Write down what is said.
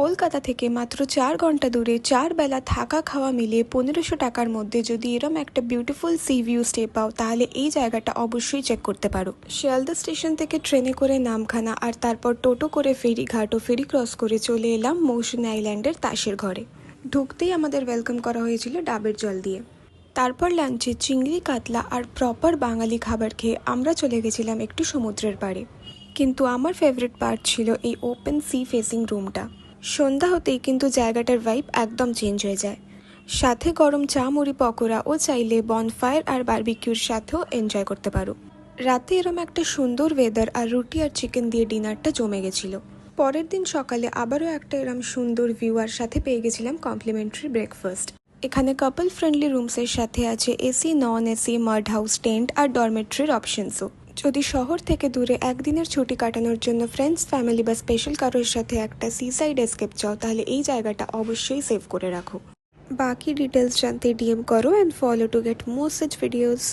কলকাতা থেকে মাত্র 4 ঘন্টা দূরে 4 বেলা থাকা খাওয়া মিলিয়ে 1500 টাকার মধ্যে যদি এরম একটা বিউটিফুল সি ভিউ স্টে পাও তাহলে এই জায়গাটা অবশ্যই চেক করতে পারো। শিয়ালদা স্টেশন থেকে ট্রেনে করে নামখানা আর তারপর টোটো করে ফেরিঘাট ও ফেরি ক্রস করে চলে এলাম মৌসুমী আইল্যান্ডের তাসের ঘরে। ঢুকতেই আমাদের ওয়েলকাম করা হয়েছিল ডাবের জল দিয়ে। তারপর লাঞ্চে চিংড়ি কাতলা আর প্রপার বাঙালি খাবার খেয়ে আমরা চলে গেছিলাম একটু সমুদ্রের পাড়ে। কিন্তু আমার ফেভারিট পার্ট ছিল এই ওপেন সি ফেসিং রুমটা। সন্ধ্যা হতেই কিন্তু জায়গাটার ভাইব একদম চেঞ্জ হয়ে যায়, সাথে গরম চা মুড়ি পকোড়া ও চাইলে বনফায়ার আর বারবিকিউর সাথেও এনজয় করতে পারো। রাতে এরম একটা সুন্দর ওয়েদার আর রুটি আর চিকেন দিয়ে ডিনারটা জমে গেছিল। পরের দিন সকালে আবারও একটা এরম সুন্দর ভিউ আর সাথে পেয়ে গেছিলাম কমপ্লিমেন্টারি ব্রেকফাস্ট। এখানে কাপল ফ্রেন্ডলি রুমসের সাথে আছে AC, non AC, mud house, tent আর ডরমেট্রির অপশনসও। যদি শহর থেকে দূরে একদিনের ছুটি কাটানোর জন্য ফ্রেন্ডস, ফ্যামিলি বা স্পেশাল কারোর সাথে একটা সি সাইড এস্কেপ চাও তাহলে এই জায়গাটা অবশ্যই সেভ করে রাখো। বাকি ডিটেলস জানতে ডিএম করো and follow to get more such videos.